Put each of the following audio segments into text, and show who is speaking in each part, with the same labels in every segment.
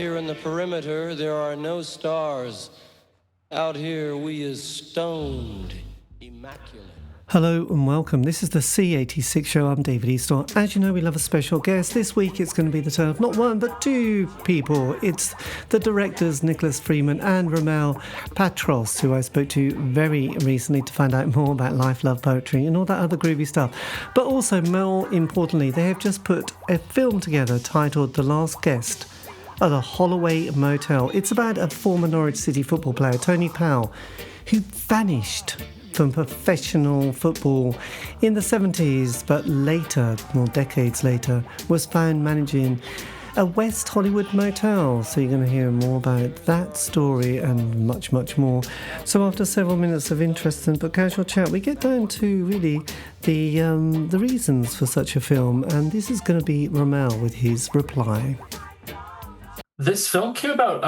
Speaker 1: here in the perimeter, there are no stars. Out here, we is stoned, immaculate.
Speaker 2: Hello and welcome. This is the C86 show. I'm David Eastaugh. As you know, we love a special guest. This week it's going to be the turn of not one but two people. It's the directors Nicholas Freeman and Ramiel Petros, who I spoke to very recently to find out more about life, love, poetry and all that other groovy stuff. But also, more importantly, they have just put a film together titled The Last Guest at the Holloway Motel. It's about a former Norwich City football player, Tony Powell, who vanished from professional football in the 70s, but later, more decades later, was found managing a West Hollywood motel. So you're going to hear more about that story and much, much more. So after several minutes of interesting but casual chat, we get down to really the reasons for such a film, and this is going to be Ramiel with his reply.
Speaker 3: This film came about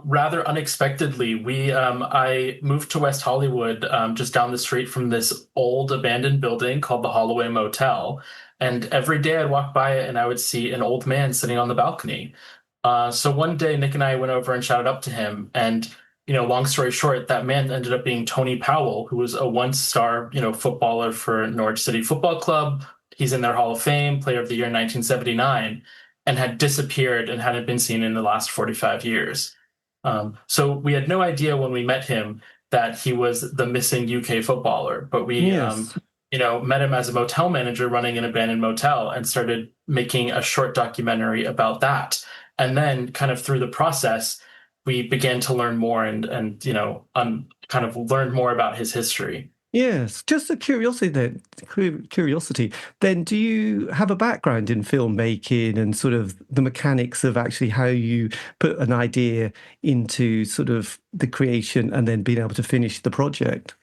Speaker 3: rather unexpectedly. I moved to West Hollywood, just down the street from this old abandoned building called the Holloway Motel. And every day I'd walk by it and I would see an old man sitting on the balcony. So one day Nick and I went over and shouted up to him. And, long story short, that man ended up being Tony Powell, who was a one-star, footballer for Norwich City Football Club. He's in their Hall of Fame, Player of the Year in 1979. And had disappeared and hadn't been seen in the last 45 years. So we had no idea when we met him that he was the missing UK footballer. But we, met him as a motel manager running an abandoned motel and started making a short documentary about that. And then kind of through the process, we began to learn more and kind of learned more about his history.
Speaker 2: Yes, just a curiosity then, do you have a background in filmmaking and sort of the mechanics of actually how you put an idea into sort of the creation and then being able to finish the project?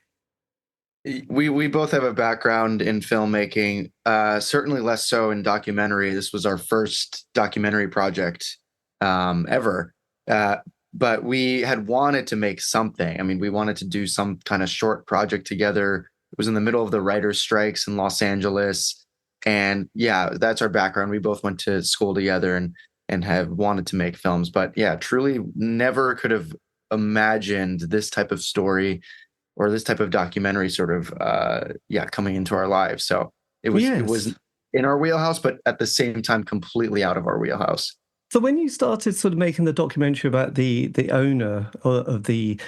Speaker 4: We both have a background in filmmaking, certainly less so in documentary. This was our first documentary project ever. But we had wanted to make something. I mean, we wanted to do some kind of short project together. It was in the middle of the writers' strikes in Los Angeles. And yeah, that's our background. We both went to school together and have wanted to make films. But yeah, truly never could have imagined this type of story or this type of documentary sort of, coming into our lives. So it was in our wheelhouse, but at the same time, completely out of our wheelhouse.
Speaker 2: So when you started sort of making the documentary about the owner of the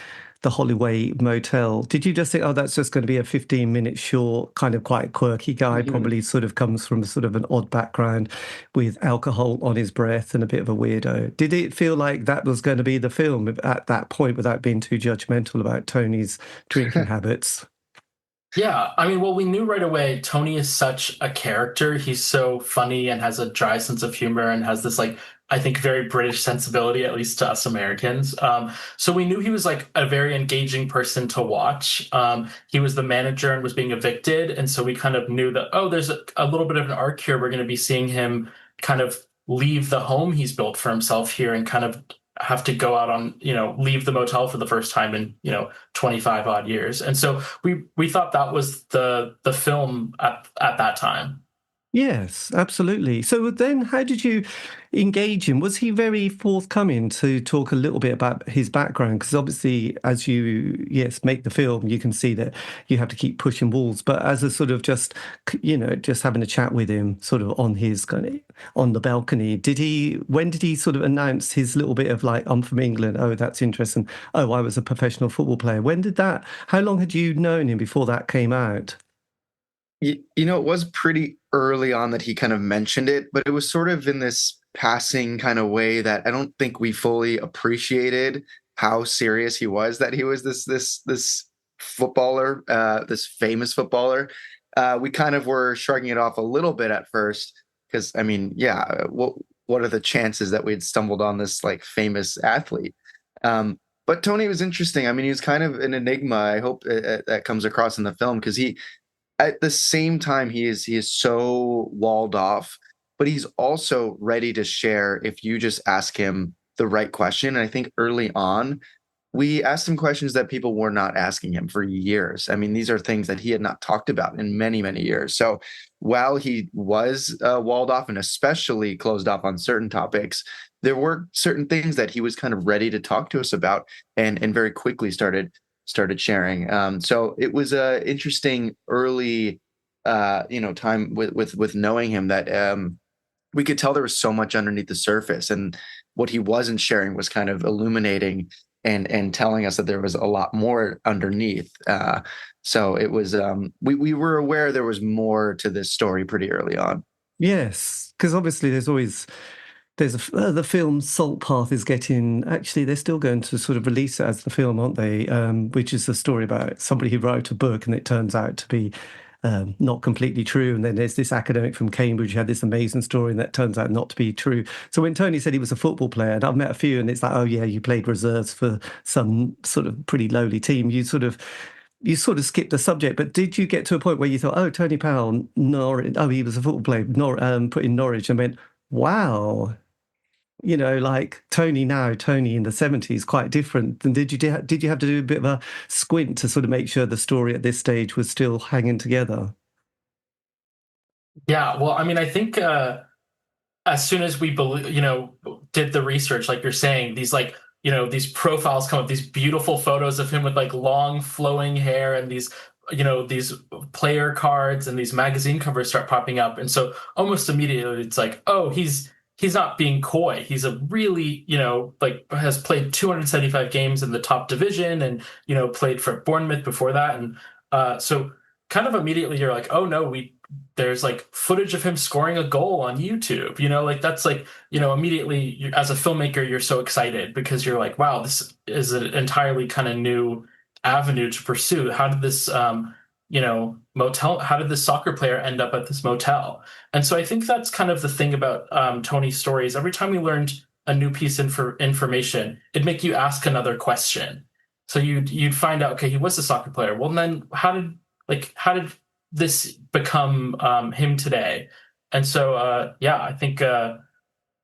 Speaker 2: Holloway Motel, did you just think, that's just going to be a 15-minute short, kind of quite quirky guy, probably sort of comes from sort of an odd background with alcohol on his breath and a bit of a weirdo? Did it feel like that was going to be the film at that point without being too judgmental about Tony's drinking habits?
Speaker 3: Yeah, I mean, well, we knew right away Tony is such a character. He's so funny and has a dry sense of humor and has this, I think, very British sensibility, at least to us Americans. So we knew he was a very engaging person to watch. He was the manager and was being evicted. And so we kind of knew that, there's a little bit of an arc here. We're going to be seeing him kind of leave the home he's built for himself here and kind of have to go out on, leave the motel for the first time in, 25 odd years. And so we thought that was the film at that time.
Speaker 2: Yes, absolutely. So then how did you engage him? Was he very forthcoming to talk a little bit about his background? Because obviously, as you, make the film, you can see that you have to keep pushing walls. But as a sort of just having a chat with him sort of on the balcony, when did he sort of announce his little bit of I'm from England? Oh, that's interesting. Oh, I was a professional football player. How long had you known him before that came out?
Speaker 4: It was pretty early on that he kind of mentioned it, but it was sort of in this passing kind of way that I don't think we fully appreciated how serious he was, that he was this footballer, this famous footballer. We kind of were shrugging it off a little bit at first because, I mean, what are the chances that we'd stumbled on this famous athlete? But Tony was interesting. I mean, he was kind of an enigma. I hope that comes across in the film because at the same time, he is so walled off, but he's also ready to share if you just ask him the right question. And I think early on, we asked him questions that people were not asking him for years. I mean, these are things that he had not talked about in many, many years. So while he was walled off and especially closed off on certain topics, there were certain things that he was kind of ready to talk to us about, and very quickly started sharing. So it was a interesting early time with knowing him, that we could tell there was so much underneath the surface, and what he wasn't sharing was kind of illuminating and telling us that there was a lot more underneath. So it was we were aware there was more to this story pretty early on.
Speaker 2: Yes, because obviously the film Salt Path is actually they're still going to sort of release it as the film, aren't they? Which is a story about somebody who wrote a book and it turns out to be not completely true. And then there's this academic from Cambridge who had this amazing story and that turns out not to be true. So when Tony said he was a football player, and I've met a few, and it's like, oh yeah, you played reserves for some sort of pretty lowly team, you sort of skipped the subject. But did you get to a point where you thought, oh, Tony Powell, Norwich, he was a football player, put in Norwich, and went, wow, like Tony in the 70s, quite different. And did you have to do a bit of a squint to sort of make sure the story at this stage was still hanging together?
Speaker 3: Yeah, well, I mean, I think as soon as we did the research, like you're saying, these these profiles come up, these beautiful photos of him with like long flowing hair, and these player cards and these magazine covers start popping up. And so almost immediately it's like, oh, he's not being coy. He's a really, has played 275 games in the top division, and, played for Bournemouth before that. And so kind of immediately you're like, oh no, there's like footage of him scoring a goal on YouTube, that's like, immediately as a filmmaker, you're so excited because you're like, wow, this is an entirely kind of new avenue to pursue. How did this, motel, how did this soccer player end up at this motel? And so I think that's kind of the thing about Tony's stories. Every time we learned a new piece of information, it'd make you ask another question. So you'd find out, okay, he was a soccer player. Well, then how did this become him today? And so, I think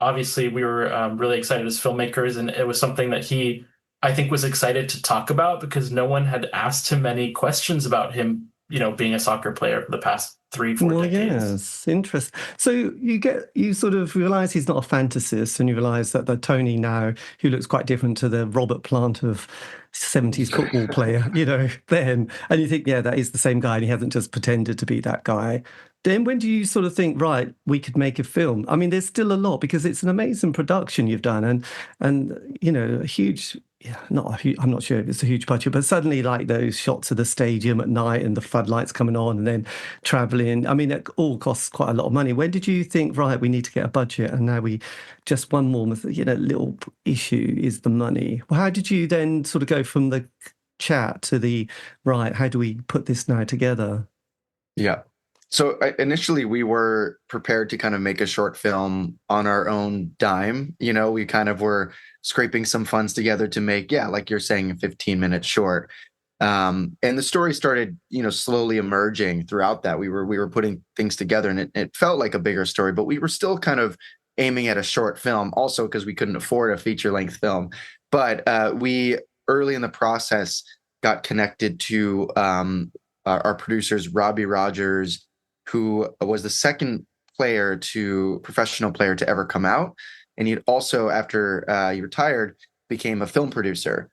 Speaker 3: obviously we were really excited as filmmakers, and it was something that he, I think, was excited to talk about because no one had asked him any questions about him, being a soccer player for the past 3-4 decades.
Speaker 2: Yes, interesting. So you sort of realize he's not a fantasist, and you realize that the Tony now, who looks quite different to the Robert Plant of 70s football player, then, and you think, yeah, that is the same guy, and he hasn't just pretended to be that guy. Then when do you sort of think, right, we could make a film? I mean, there's still a lot because it's an amazing production you've done, and a huge, I'm not sure if it's a huge budget, but suddenly like those shots of the stadium at night and the floodlights coming on and then traveling, I mean, it all costs quite a lot of money. When did you think, right, we need to get a budget, and now just one more, little issue is the money? Well, how did you then sort of go from the chat to the, right, how do we put this now together?
Speaker 4: Yeah. So initially we were prepared to kind of make a short film on our own dime. We kind of were scraping some funds together to make, like you're saying, a 15-minute short. And the story started, slowly emerging throughout that. We were putting things together, and it felt like a bigger story, but we were still kind of aiming at a short film also because we couldn't afford a feature-length film. But we, early in the process, got connected to our producers, Robbie Rogers, who was the second professional player to ever come out. And he also, after he retired, became a film producer.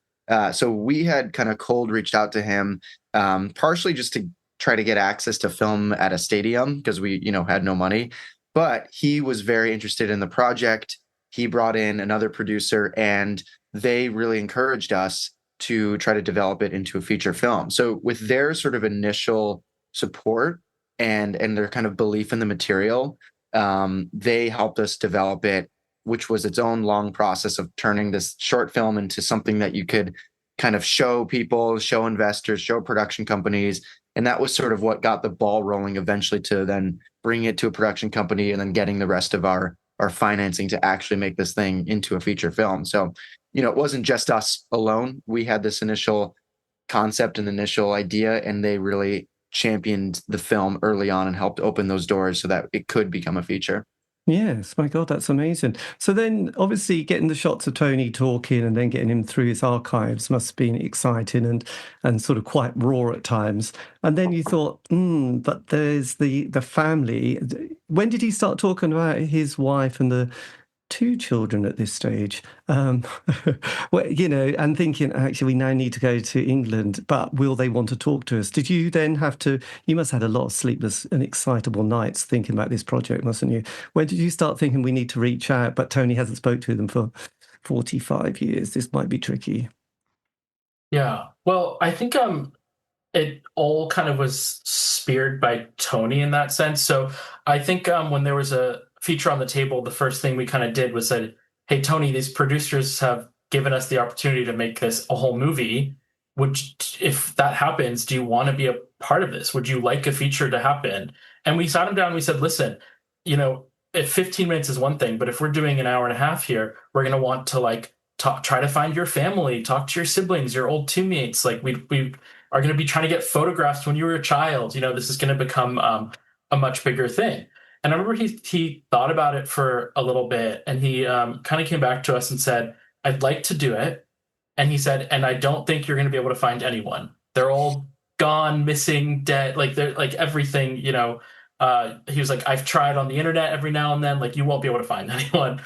Speaker 4: So we had kind of cold reached out to him, partially just to try to get access to film at a stadium because we, had no money. But he was very interested in the project. He brought in another producer, and they really encouraged us to try to develop it into a feature film. So with their sort of initial support and their kind of belief in the material, they helped us develop it, which was its own long process of turning this short film into something that you could kind of show people, show investors, show production companies. And that was sort of what got the ball rolling eventually to then bring it to a production company and then getting the rest of our financing to actually make this thing into a feature film. So, it wasn't just us alone. We had this initial concept and initial idea, and they really championed the film early on and helped open those doors so that it could become a feature.
Speaker 2: Yes, my God, that's amazing. So then obviously getting the shots of Tony talking and then getting him through his archives must have been exciting and sort of quite raw at times. And then you thought, but there's the family. When did he start talking about his wife and the two children at this stage. Well, you know, and thinking, actually, we now need to go to England, but will they want to talk to us? Did you then have to, you must have had a lot of sleepless and excitable nights thinking about this project, mustn't you? When did you start thinking we need to reach out, but Tony hasn't spoke to them for 45 years? This might be tricky.
Speaker 3: Yeah. Well, I think it all kind of was speared by Tony in that sense. So I think when there was a feature on the table, the first thing we kind of did was said, "Hey, Tony, these producers have given us the opportunity to make this a whole movie. If that happens, do you want to be a part of this? Would you like a feature to happen?" And we sat him down and we said, "Listen, you know, if 15 minutes is one thing, but if we're doing an hour and a half here, we're going to want to like try to find your family, talk to your siblings, your old teammates. Like we are going to be trying to get photographs when you were a child. You know, this is going to become a much bigger thing." And I remember he thought about it for a little bit, and he kind of came back to us and said, "I'd like to do it." And he said, "And I don't think you're going to be able to find anyone. They're all gone, missing, dead. Like they're like everything, you know." He was like, "I've tried on the internet every now and then. Like you won't be able to find anyone."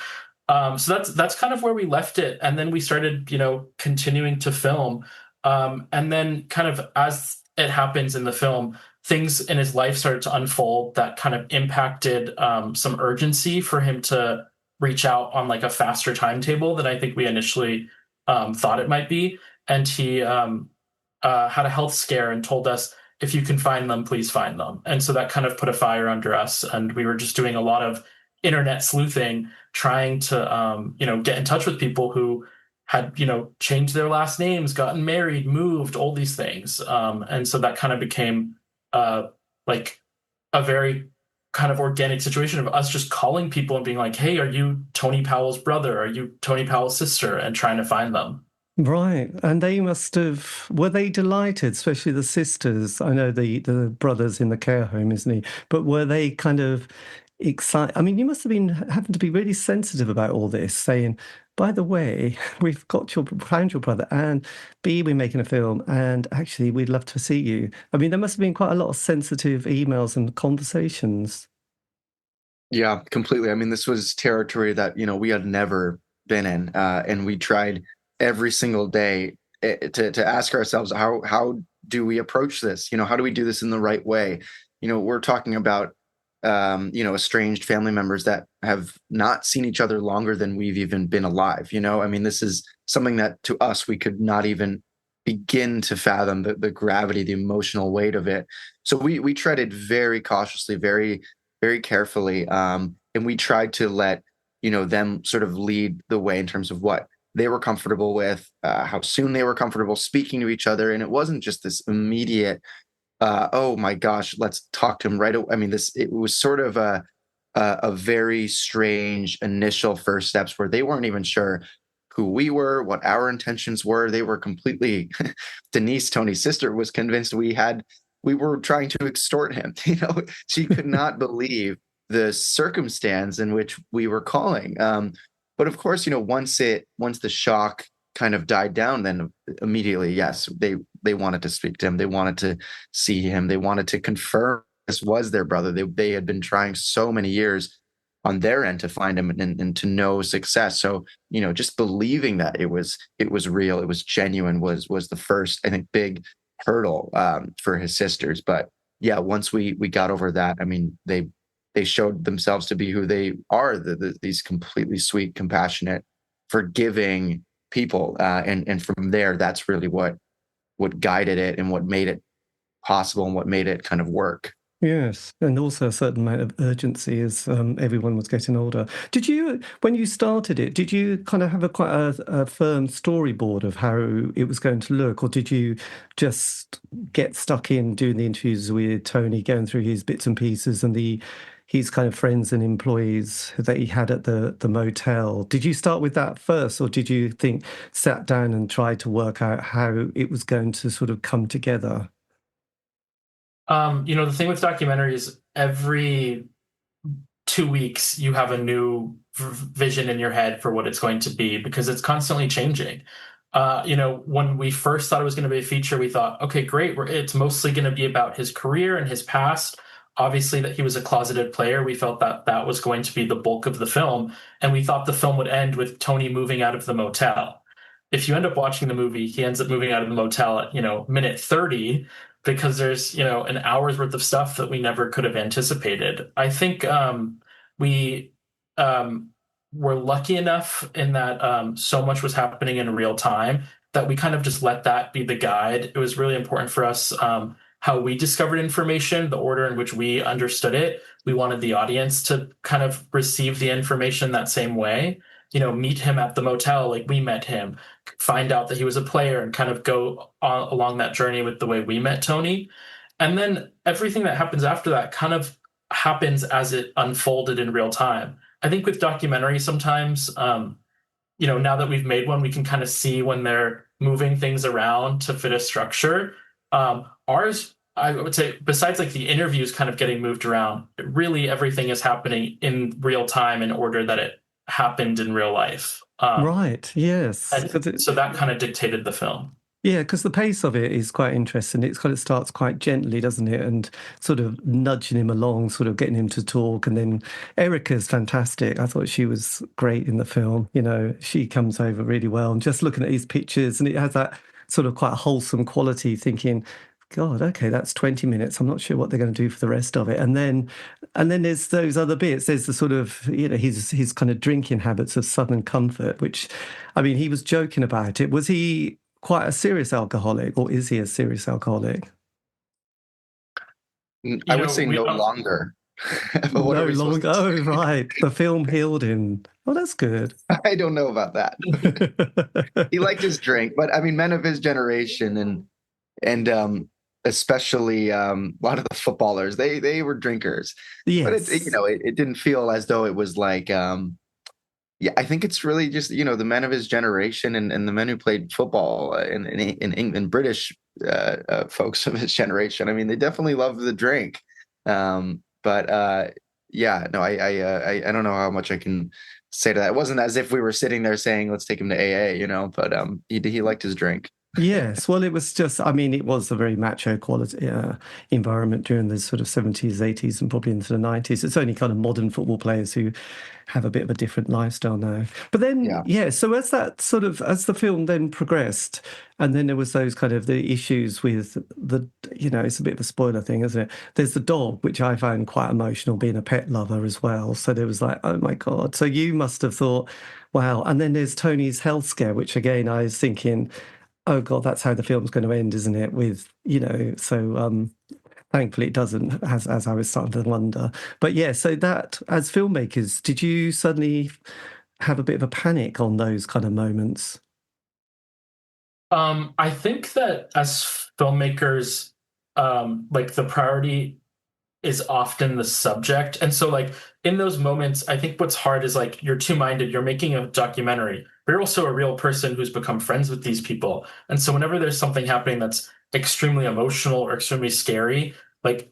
Speaker 3: So that's kind of where we left it. And then we started, you know, continuing to film. And then kind of as it happens in the film, things in his life started to unfold that kind of impacted some urgency for him to reach out on like a faster timetable than I think we initially thought it might be. And he had a health scare and told us, "If you can find them, please find them." And so that kind of put a fire under us. And we were just doing a lot of internet sleuthing, trying to, you know, get in touch with people who had, you know, changed their last names, gotten married, moved, all these things. And so that kind of became like a very kind of organic situation of us just calling people and being like, "Hey, are you Tony Powell's brother? Are you Tony Powell's sister?" And trying to find them.
Speaker 2: Right. And they must have, were they delighted, especially the sisters? I know the brother's in the care home, isn't he? But were they kind of excited? I mean, you must have been having to be really sensitive about all this, saying, "By the way, we've found your brother, and B, we're making a film, and actually we'd love to see you." I mean, there must have been quite a lot of sensitive emails and conversations.
Speaker 4: Yeah, completely. I mean, this was territory that, you know, we had never been in, and we tried every single day to ask ourselves, how do we approach this? You know, how do we do this in the right way? You know, we're talking about you know, estranged family members that have not seen each other longer than we've even been alive. You know, I mean, this is something that to us we could not even begin to fathom the gravity, the emotional weight of it. So we treaded very cautiously, very carefully, and we tried to let, you know, them sort of lead the way in terms of what they were comfortable with, how soon they were comfortable speaking to each other, and it wasn't just this immediate, "Oh my gosh, let's talk to him right away." I mean, it was sort of a very strange initial first steps where they weren't even sure who we were, what our intentions were. They were completely Denise, Tony's sister, was convinced we were trying to extort him. You know, she could not believe the circumstance in which we were calling. But of course, you know, once the shock kind of died down, then immediately, yes, they wanted to speak to him. They wanted to see him. They wanted to confirm this was their brother. They had been trying so many years on their end to find him, and to no success. So, you know, just believing that it was real, it was genuine, was the first, I think, big hurdle for his sisters. But yeah, once we got over that, I mean, they showed themselves to be who they are, these completely sweet, compassionate, forgiving people. And from there, that's really what guided it and what made it possible and what made it kind of work.
Speaker 2: Yes, and also a certain amount of urgency as everyone was getting older. Did you, when you started it, did you kind of have quite a firm storyboard of how it was going to look, or did you just get stuck in doing the interviews with Tony, going through his bits and pieces and his kind of friends and employees that he had at the motel? Did you start with that first, or did you sat down and tried to work out how it was going to sort of come together?
Speaker 3: You know, the thing with documentaries, every 2 weeks you have a new vision in your head for what it's going to be, because it's constantly changing. You know, when we first thought it was going to be a feature, we thought, okay, great, it's mostly going to be about his career and his past. obviously that he was a closeted player. We felt that that was going to be the bulk of the film, and we thought the film would end with Tony moving out of the motel. If you end up watching the movie, he ends up moving out of the motel at, minute 30, because there's, an hour's worth of stuff that we never could have anticipated. I think we were lucky enough in that so much was happening in real time that we kind of just let that be the guide. It was really important for us how we discovered information, the order in which we understood it. We wanted the audience to kind of receive the information that same way. Meet him at the motel like we met him, find out that he was a player, and kind of go along that journey with the way we met Tony. And then everything that happens after that kind of happens as it unfolded in real time. I think with documentaries sometimes, now that we've made one, we can kind of see when they're moving things around to fit a structure. Ours, I would say, besides like the interviews kind of getting moved around, really everything is happening in real time in order that it happened in real life.
Speaker 2: Right, yes.
Speaker 3: So that kind of dictated the film.
Speaker 2: Yeah, because the pace of it is quite interesting. It kind of starts quite gently, doesn't it? And sort of nudging him along, sort of getting him to talk. And then Erica's fantastic. I thought she was great in the film. She comes over really well. And just looking at these pictures, and it has that sort of quite wholesome quality, thinking, God, okay, that's 20 minutes. I'm not sure what they're going to do for the rest of it. And then there's those other bits. There's the sort of, his kind of drinking habits of Southern comfort, which, I mean, he was joking about it. Was he quite a serious alcoholic, or is he a serious alcoholic?
Speaker 4: I would say no longer.
Speaker 2: No longer. Oh, right. The film healed him. Oh, that's good.
Speaker 4: I don't know about that. He liked his drink, but I mean, men of his generation and especially a lot of the footballers, they were drinkers.
Speaker 2: Yes.
Speaker 4: But it didn't feel as though it was like I think it's really just the men of his generation and the men who played football in England, British folks of his generation. I mean, they definitely love the drink. I don't know how much I can say to that. It wasn't as if we were sitting there saying, let's take him to AA, but he liked his drink.
Speaker 2: Yes, well, it was just, I mean, it was a very macho quality environment during the sort of 70s, 80s, and probably into the 90s. It's only kind of modern football players who have a bit of a different lifestyle now. But then, so as the film then progressed, and then there was those kind of the issues with it's a bit of a spoiler thing, isn't it? There's the dog, which I found quite emotional, being a pet lover as well. So there was like, oh my God. So you must have thought, wow. And then there's Tony's health scare, which again, I was thinking, oh God, that's how the film's going to end, isn't it? With, thankfully it doesn't, as I was starting to wonder. But yeah, so that, as filmmakers, did you suddenly have a bit of a panic on those kind of moments?
Speaker 3: I think that as filmmakers, the priority is often the subject. And so like in those moments, I think what's hard is like you're two-minded, you're making a documentary, but you're also a real person who's become friends with these people. And so whenever there's something happening that's extremely emotional or extremely scary, like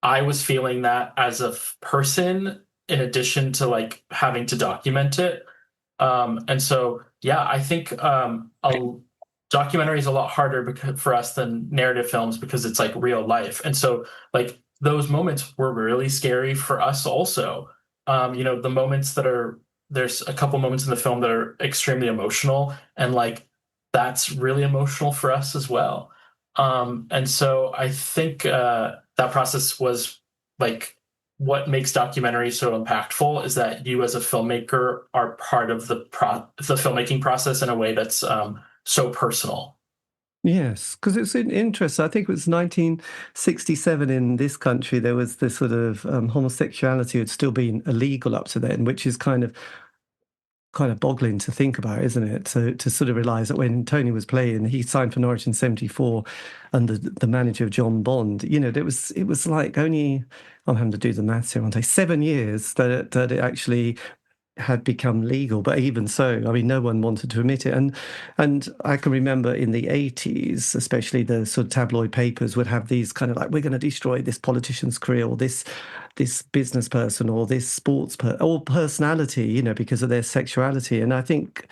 Speaker 3: I was feeling that as a person in addition to like having to document it. And so, yeah, I think a documentary is a lot harder for us than narrative films because it's like real life. And so like those moments were really scary for us also. The moments there's a couple moments in the film that are extremely emotional, and like that's really emotional for us as well. And so I think that process was like what makes documentaries so impactful is that you as a filmmaker are part of the filmmaking process in a way that's so personal.
Speaker 2: Yes, because it's interesting. I think it was 1967 in this country, there was this sort of homosexuality had still been illegal up to then, which is kind of boggling to think about, isn't it? To sort of realise that when Tony was playing, he signed for Norwich in 74 under the manager of John Bond. It was like only, I'm having to do the maths here, aren't I? 7 years that it actually had become legal, but even so, I mean, no one wanted to admit it. And I can remember in the 80s, especially the sort of tabloid papers would have these kind of like, we're going to destroy this politician's career or this business person or this sports or personality, because of their sexuality. And I think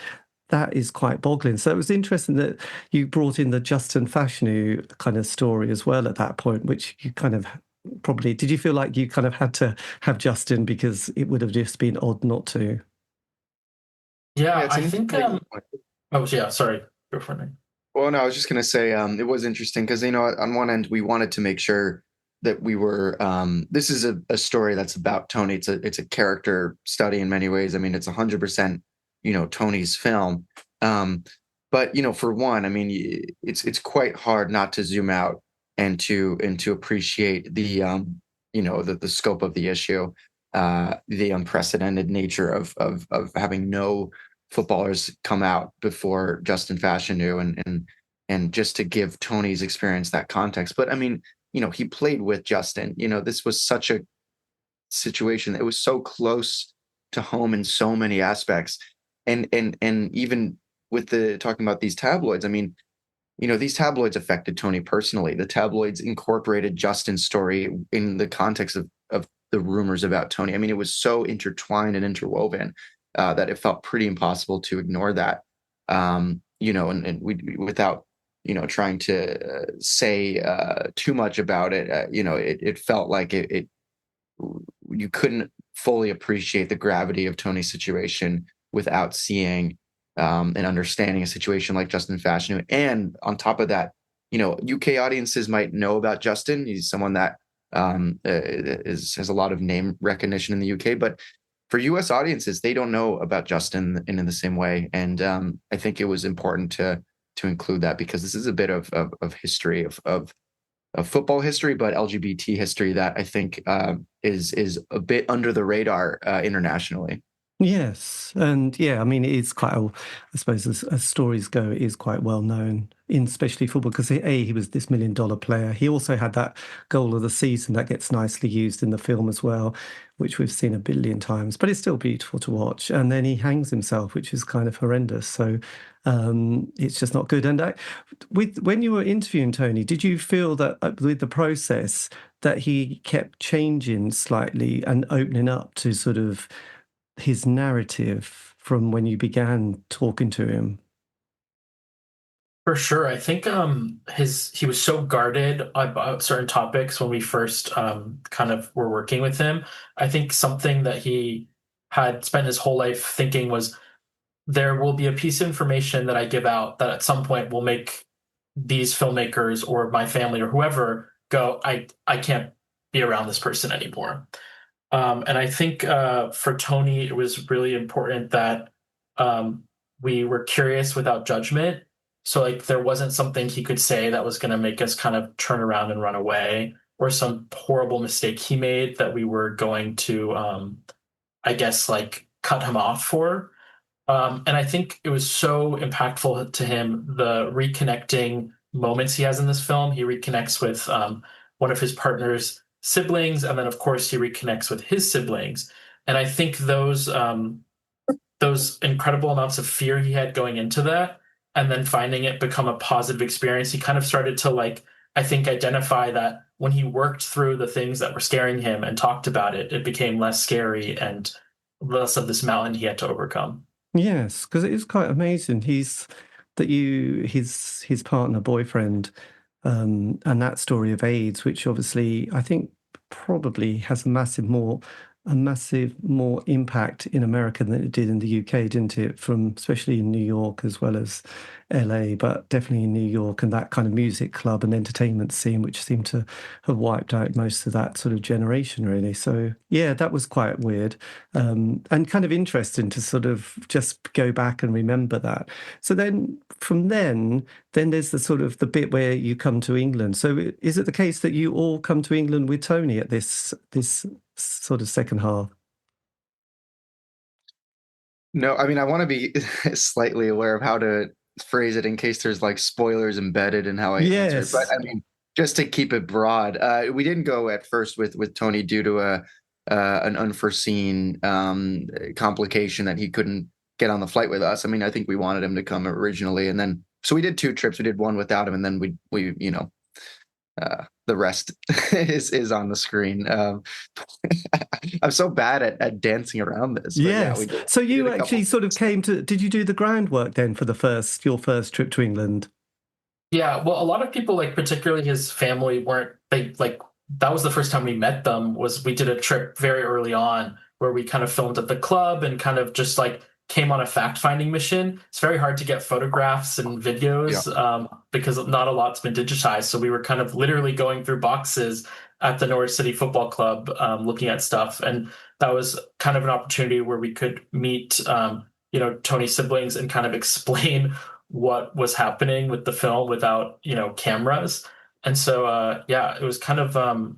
Speaker 2: that is quite boggling. So it was interesting that you brought in the Justin Fashanu kind of story as well at that point, which you kind of probably. Did you feel like you kind of had to have Justin because it would have just been odd not to?
Speaker 3: Yeah,
Speaker 4: it's
Speaker 3: I
Speaker 4: an
Speaker 3: think.
Speaker 4: interesting point.
Speaker 3: Oh, yeah. Sorry, go for it.
Speaker 4: Well, no, I was just going to say it was interesting because, on one end, we wanted to make sure that we were this is a story that's about Tony. It's a character study in many ways. I mean, it's 100%, Tony's film. But, for one, I mean, it's quite hard not to zoom out and to appreciate the scope of the issue, the unprecedented nature of having no footballers come out before Justin Fashanu, and just to give Tony's experience that context. But I mean, he played with Justin. This was such a situation that was so close to home in so many aspects. And even with the talking about these tabloids, I mean, these tabloids affected Tony personally. The tabloids incorporated Justin's story in the context of the rumors about Tony. I mean, it was so intertwined and interwoven that it felt pretty impossible to ignore that. And we without trying to say too much about it, it felt like it you couldn't fully appreciate the gravity of Tony's situation without seeing and understanding a situation like Justin Fashanu. And on top of that, UK audiences might know about Justin. He's someone that has a lot of name recognition in the UK, but for US audiences, they don't know about Justin in the same way. And I think it was important to include that because this is a bit of history of football history, but LGBT history that I think is a bit under the radar internationally.
Speaker 2: Yes, and yeah, I mean, it is quite, I suppose, as stories go, it is quite well known in especially football because he was this $1 million player. He also had that goal of the season that gets nicely used in the film as well, which we've seen 1 billion times, but it's still beautiful to watch. And then he hangs himself, which is kind of horrendous. So it's just not good. And when you were interviewing Tony, did you feel that with the process that he kept changing slightly and opening up to sort of his narrative from when you began talking to him?
Speaker 3: For sure. I think he was so guarded about certain topics when we first kind of were working with him. I think something that he had spent his whole life thinking was there will be a piece of information that I give out that at some point will make these filmmakers or my family or whoever go, I can't be around this person anymore. And I think for Tony, it was really important that we were curious without judgment. So like there wasn't something he could say that was going to make us kind of turn around and run away, or some horrible mistake he made that we were going to, I guess, like cut him off for. And I think it was so impactful to him, the reconnecting moments he has in this film. He reconnects with one of his partner's siblings, and then of course he reconnects with his siblings. And I think those incredible amounts of fear he had going into that, and then finding it become a positive experience, he kind of started to, like, I think, identify that when he worked through the things that were scaring him and talked about it, it became less scary and less of this mountain he had to overcome.
Speaker 2: Yes, because it is quite amazing. His partner, boyfriend, and that story of AIDS, which obviously I think probably has a massive more impact in America than it did in the UK, didn't it? From especially in New York as well as LA, but definitely in New York, and that kind of music club and entertainment scene, which seemed to have wiped out most of that sort of generation, really. So yeah, that was quite weird, and kind of interesting to sort of just go back and remember that. So then from then there's the sort of the bit where you come to England. So is it the case that you all come to England with Tony at this sort of second half?
Speaker 4: No, I mean, I want to be slightly aware of how to phrase it in case there's like spoilers embedded in how I answer it. But I mean, just to keep it broad, we didn't go at first with Tony due to an unforeseen complication that he couldn't get on the flight with us. I mean, I think we wanted him to come originally, and then so we did 2 trips. We did one without him, and then we the rest is on the screen. I'm so bad at dancing around this.
Speaker 2: Yes. Yeah, so you actually sort of did you do the groundwork then for your first trip to England?
Speaker 3: Yeah, well, a lot of people, like particularly his family, that was the first time we met them. Was we did a trip very early on where we kind of filmed at the club and kind of just like came on a fact-finding mission. It's very hard to get photographs and
Speaker 4: Yeah.
Speaker 3: videos because not a lot's been digitized. So we were kind of literally going through boxes at the Norwich City Football Club, looking at stuff, and that was kind of an opportunity where we could meet, Tony's siblings and kind of explain what was happening with the film without, cameras. And so, yeah, it was kind of an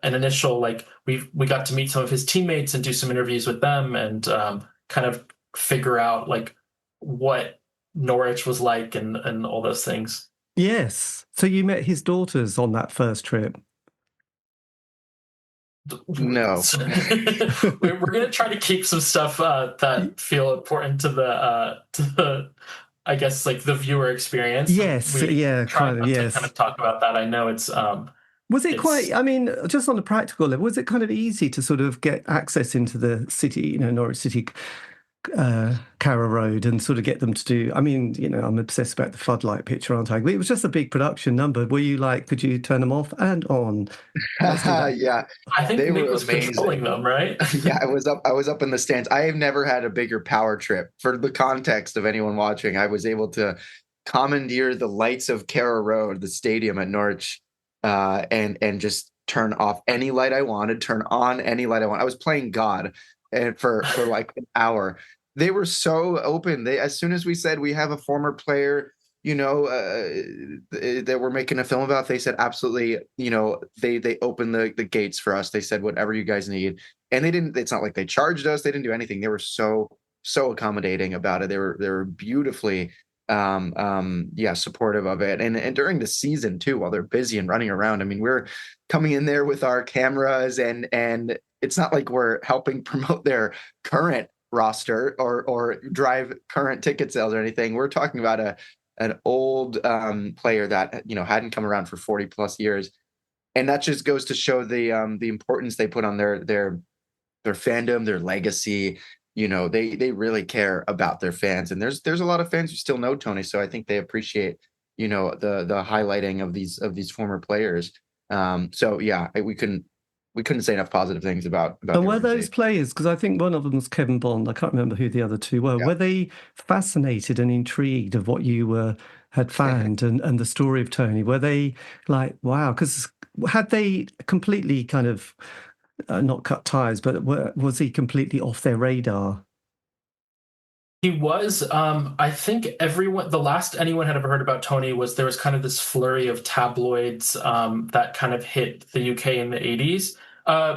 Speaker 3: initial like we got to meet some of his teammates and do some interviews with them and kind of figure out like what Norwich was like and all those things.
Speaker 2: Yes. So you met his daughters on that first trip.
Speaker 4: No.
Speaker 3: So, we're going to try to keep some stuff that feel important to the I guess like the viewer experience.
Speaker 2: Yes, yeah,
Speaker 3: try
Speaker 2: kind of,
Speaker 3: not to
Speaker 2: yes.
Speaker 3: kind of talk about that. I know it's
Speaker 2: Was it
Speaker 3: it's
Speaker 2: quite, I mean, just on the practical level, was it kind of easy to sort of get access into the city, Norwich City, Carrow Road, and sort of get them to do, I mean, I'm obsessed about the floodlight picture, aren't I? But it was just a big production number. Were you like, could you turn them off and on?
Speaker 4: Yeah,
Speaker 3: I think
Speaker 4: they
Speaker 3: Nick
Speaker 4: were
Speaker 3: was
Speaker 4: amazing.
Speaker 3: controlling them, right?
Speaker 4: Yeah, I was up in the stands. I have never had a bigger power trip. For the context of anyone watching, I was able to commandeer the lights of Carrow Road, the stadium at Norwich, and just turn off any light I wanted, turn on any light I want. I was playing God, and for like an hour. They were so open. They, as soon as we said we have a former player, that we're making a film about, they said absolutely. They opened the gates for us. They said whatever you guys need, and they didn't. It's not like they charged us. They didn't do anything. They were so accommodating about it. They were beautifully yeah, supportive of it. And during the season too, while they're busy and running around, I mean, we're coming in there with our cameras, and it's not like we're helping promote their current roster or drive current ticket sales or anything. We're talking about an old player that hadn't come around for 40 plus years, and that just goes to show the importance they put on their fandom, their legacy. They really care about their fans, and there's a lot of fans who still know Tony, so I think they appreciate the highlighting of these former players. So yeah, we couldn't say enough positive things about
Speaker 2: And were those players, because I think one of them was Kevin Bond, I can't remember who the other two were,
Speaker 4: Yeah.
Speaker 2: were they fascinated and intrigued of what you had found and the story of Tony? Were they like, wow, because had they completely kind of not cut ties, but was he completely off their radar?
Speaker 3: He was. I think the last anyone had ever heard about Tony was there was kind of this flurry of tabloids that kind of hit the UK in the 80s,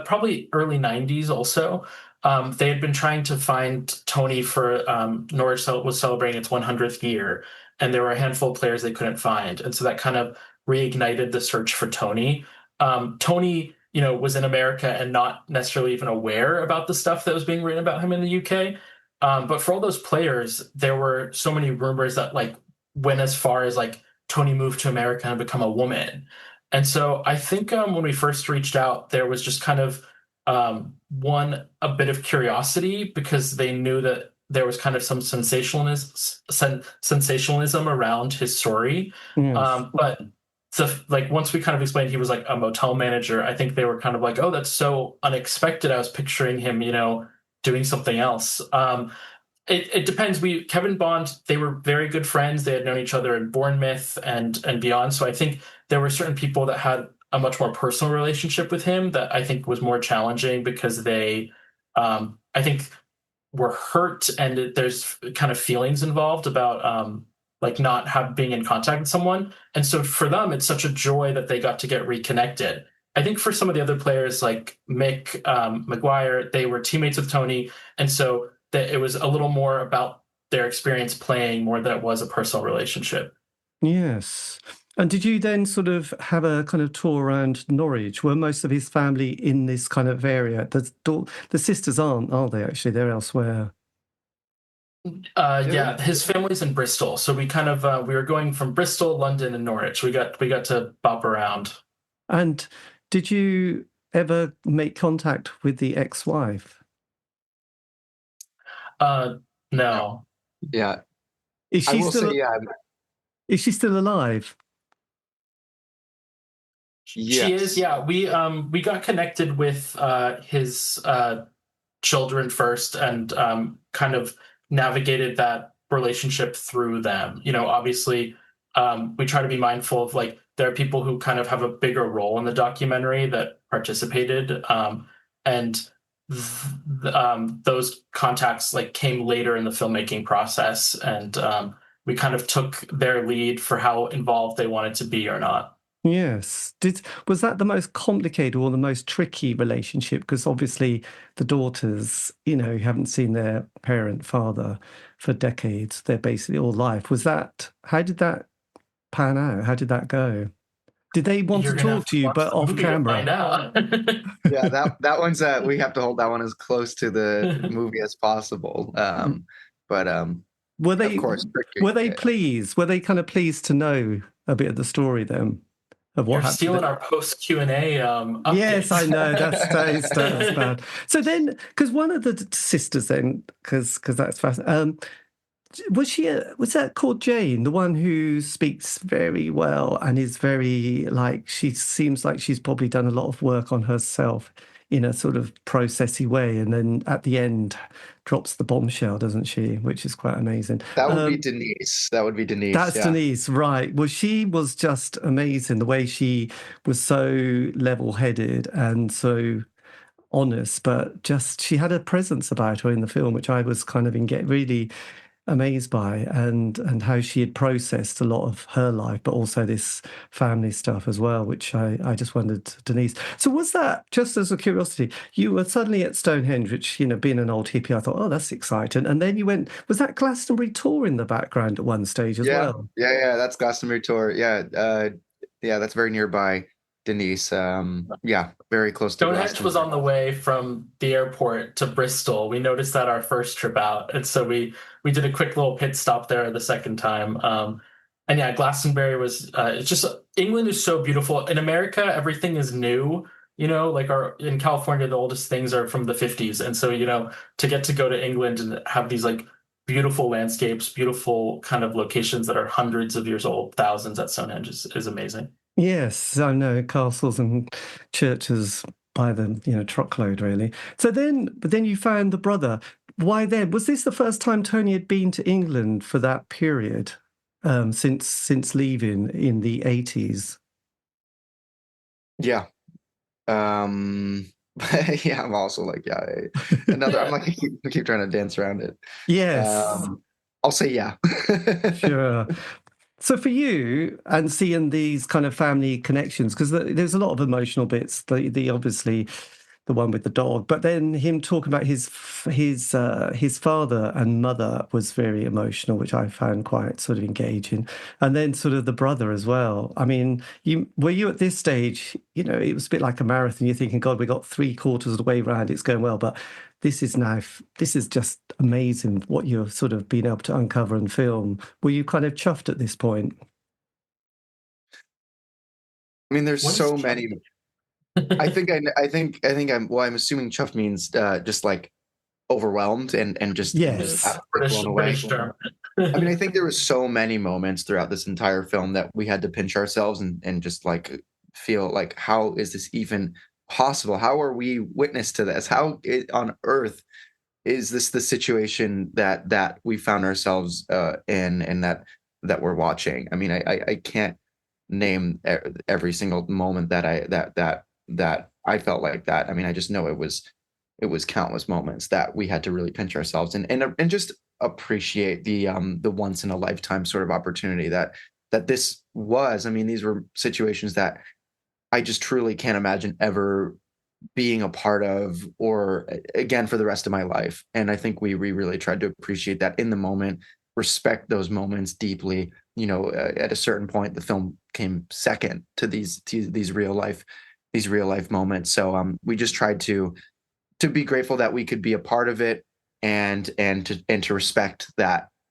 Speaker 3: probably early 90s also. They had been trying to find Tony for Norwich was celebrating its 100th year, and there were a handful of players they couldn't find. And so that kind of reignited the search for Tony. Tony, was in America and not necessarily even aware about the stuff that was being written about him in the UK. But for all those players, there were so many rumors that like went as far as like Tony moved to America and become a woman. And so I think when we first reached out, there was just kind of a bit of curiosity because they knew that there was kind of some sensationalism around his story.
Speaker 2: Yes.
Speaker 3: But so like once we kind of explained he was like a motel manager, I think they were kind of like, oh, that's so unexpected. I was picturing him, doing something else. It depends. Kevin Bond, they were very good friends. They had known each other in Bournemouth and beyond. So I think there were certain people that had a much more personal relationship with him that I think was more challenging because they, I think, were hurt and there's kind of feelings involved about like not being in contact with someone. And so for them, it's such a joy that they got to get reconnected. I think for some of the other players like Mick Maguire, they were teammates with Tony. And so that it was a little more about their experience playing more than it was a personal relationship.
Speaker 2: Yes. And did you then sort of have a kind of tour around Norwich? Were most of his family in this kind of area? The sisters aren't, are they actually? They're elsewhere.
Speaker 3: Yeah, his family's in Bristol. So we kind of we were going from Bristol, London, and Norwich. We got to bop around.
Speaker 2: And did you ever make contact with the ex-wife?
Speaker 3: No.
Speaker 4: Yeah.
Speaker 2: Is
Speaker 4: I
Speaker 2: she
Speaker 4: will
Speaker 2: still
Speaker 4: say, yeah.
Speaker 2: Is she still alive?
Speaker 3: She is,
Speaker 4: Yes.
Speaker 3: yeah. We got connected with his children first, and kind of navigated that relationship through them. Obviously, we try to be mindful of, like, there are people who kind of have a bigger role in the documentary that participated, and those contacts, like, came later in the filmmaking process, and we kind of took their lead for how involved they wanted to be or not.
Speaker 2: Yes. Was that the most complicated or the most tricky relationship? Because obviously the daughters, you haven't seen their father for decades. They're basically all life. How did that pan out? How did that go? Did they want
Speaker 3: You're
Speaker 2: to
Speaker 3: gonna
Speaker 2: talk
Speaker 3: have
Speaker 2: to
Speaker 3: to
Speaker 2: you,
Speaker 3: watch
Speaker 2: but
Speaker 3: the
Speaker 2: off
Speaker 3: movie to find
Speaker 2: camera?
Speaker 3: out.
Speaker 4: Yeah, that one's we have to hold that one as close to the movie as possible. But
Speaker 2: Were
Speaker 4: of
Speaker 2: they
Speaker 4: course,
Speaker 2: were they
Speaker 4: yeah.
Speaker 2: pleased? Were they kind of pleased to know a bit of the story then of what
Speaker 3: You're
Speaker 2: happened?
Speaker 3: stealing our post Q&A
Speaker 2: Yes, I
Speaker 3: updates.
Speaker 2: know. That's bad. So then, because one of the sisters, then, because that's fascinating. Was that called Jane, the one who speaks very well and is very, like, she seems like she's probably done a lot of work on herself in a sort of processy way, and then at the end drops the bombshell, doesn't she? Which is quite amazing.
Speaker 4: That would be Denise. That would be Denise.
Speaker 2: That's
Speaker 4: Yeah.
Speaker 2: Denise, right. Well, she was just amazing. The way she was so level-headed and so honest, but just she had a presence about her in the film, which I was kind of really amazed by, and how she had processed a lot of her life, but also this family stuff as well, which I just wondered, Denise. So was that, just as a curiosity, you were suddenly at Stonehenge, which, being an old hippie, I thought, oh, that's exciting. And then you went, was that Glastonbury tour in the background at one stage as
Speaker 4: Yeah.
Speaker 2: well?
Speaker 4: Yeah. That's Glastonbury Tour. Yeah. Yeah. That's very nearby, Denise. Yeah. Very close to
Speaker 3: Stonehenge was
Speaker 4: Glastonbury.
Speaker 3: on the way from the airport to Bristol. We noticed that our first trip out, and so we did a quick little pit stop there the second time. And yeah, Glastonbury was, it's just, England is so beautiful. In America, everything is new. Like, in California, the oldest things are from the 50s, and so to get to go to England and have these, like, beautiful landscapes, beautiful kind of locations that are hundreds of years old, thousands at Stonehenge is amazing.
Speaker 2: Yes, I know, castles and churches by the truckload, really. But then you found the brother. Why then? Was this the first time Tony had been to England for that period, since leaving in the 80s?
Speaker 4: Yeah. Yeah. I'm also like, yeah. Another. I'm like, I keep trying to dance around it.
Speaker 2: Yes,
Speaker 4: I'll say yeah.
Speaker 2: sure. So for you, and seeing these kind of family connections, because there's a lot of emotional bits. The obviously the one with the dog, but then him talking about his father and mother was very emotional, which I found quite sort of engaging. And then sort of the brother as well. I mean, were you at this stage? It was a bit like a marathon. You're thinking, God, we got 3/4 of the way around. It's going well, but this is just amazing what you've sort of been able to uncover and film. Were you kind of chuffed at this point?
Speaker 4: I mean, there's
Speaker 3: What is
Speaker 4: so many. I think I'm assuming chuffed means just like overwhelmed and just
Speaker 2: Yes.
Speaker 4: blown away.
Speaker 3: British term.
Speaker 4: I mean, I think there was so many moments throughout this entire film that we had to pinch ourselves and just like feel like, how is this even possible? How are we witness to this? On earth is this the situation that we found ourselves in, and that we're watching? I mean, I can't name every single moment that I felt like that. I mean, I just know it was countless moments that we had to really pinch ourselves and just appreciate the once in a lifetime sort of opportunity that this was. I mean, these were situations that I just truly can't imagine ever being a part of, or again, for the rest of my life. And I think we really tried to appreciate that in the moment, respect those moments deeply. At a certain point, the film came second to these real life moments. So we just tried to be grateful that we could be a part of it, and to respect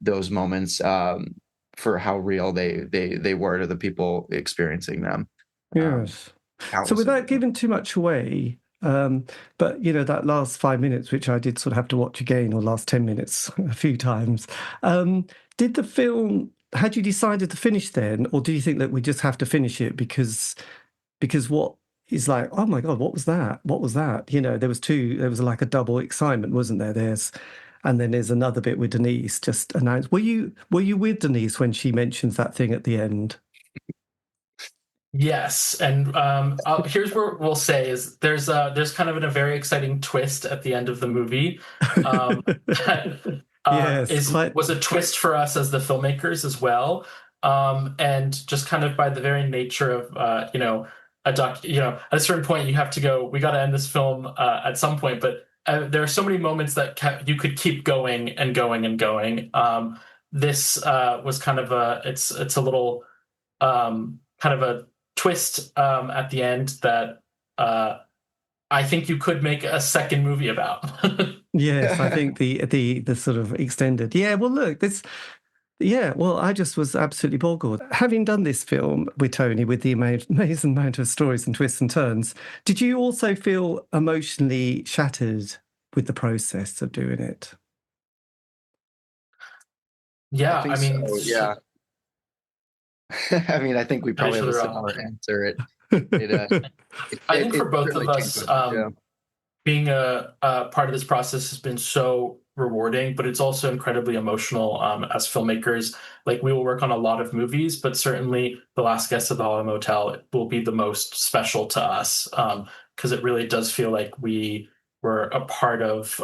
Speaker 4: those moments for how real they were to the people experiencing them.
Speaker 2: Yes. So without giving too much away, but that last 5 minutes, which I did sort of have to watch again, or last 10 minutes a few times, did the film, had you decided to finish then, or do you think that we just have to finish it because because what he's like, oh my God, what was that? What was that? You know, there was like a double excitement, wasn't there? And then there's another bit with Denise just announced. Were you with Denise when she mentions that thing at the end?
Speaker 3: Yes, and here's what we'll say is there's kind of a very exciting twist at the end of the movie. That
Speaker 2: Yes,
Speaker 3: was a twist for us as the filmmakers as well, and just kind of by the very nature of at a certain point you have to go. We got to end this film at some point, but there are so many moments that you could keep going and going and going. This was kind of it's a little kind of a twist at the end that I think you could make a second movie about.
Speaker 2: Yes, I think the sort of extended. Yeah, well, look, this. Yeah, well, I just was absolutely boggled. Having done this film with Tony, with the amazing amount of stories and twists and turns, did you also feel emotionally shattered with the process of doing it?
Speaker 3: Yeah,
Speaker 4: I mean, so, yeah. I mean, I think we probably have a similar answer.
Speaker 3: I think for both of us, being a part of this process has been so rewarding, but it's also incredibly emotional as filmmakers. Like, we will work on a lot of movies, but certainly The Last Guest of the Holloway Motel will be the most special to us because it really does feel like we were a part of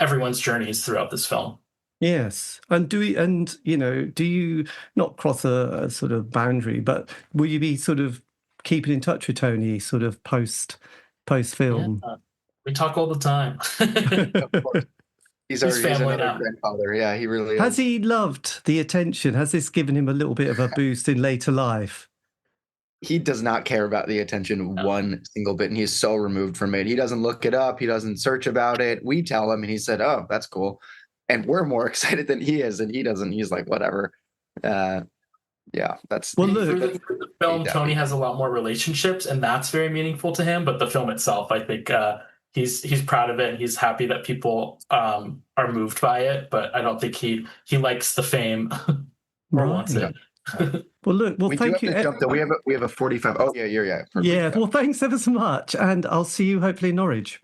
Speaker 3: everyone's journeys throughout this film.
Speaker 2: Yes, and do you not cross a sort of boundary, but will you be sort of keeping in touch with Tony sort of post film?
Speaker 3: Yeah, we talk all the time.
Speaker 4: Of course. He's another grandfather. Yeah, he really is.
Speaker 2: Has he loved the attention? Has this given him a little bit of a boost in later life?
Speaker 4: He does not care about the attention one single bit, and he's so removed from it. He doesn't look it up. He doesn't search about it. We tell him, and he said, "Oh, that's cool." And we're more excited than he is, and he doesn't. He's like, whatever. That's
Speaker 2: well. Look,
Speaker 3: through the film, Tony has a lot more relationships, and that's very meaningful to him. But the film itself, I think, he's proud of it, and he's happy that people are moved by it. But I don't think he likes the fame or wants it.
Speaker 2: Well, look. Well, thank you.
Speaker 4: We have a 45. Oh, yeah.
Speaker 2: Yeah. Well, thanks ever so much, and I'll see you hopefully in Norwich.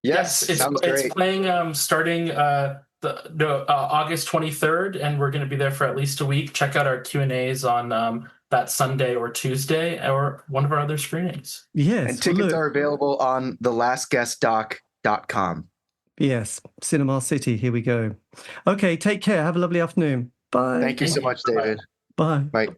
Speaker 4: Yes,
Speaker 3: it's playing starting August 23rd, and we're going to be there for at least a week. Check out our Q&As on that Sunday or Tuesday, or one of our other screenings.
Speaker 2: Yes,
Speaker 4: and tickets are available on thelastguestdoc.com.
Speaker 2: Yes, Cinema City. Here we go. Okay, take care. Have a lovely afternoon. Bye.
Speaker 4: Thank you so much, David.
Speaker 2: Bye.
Speaker 4: Bye.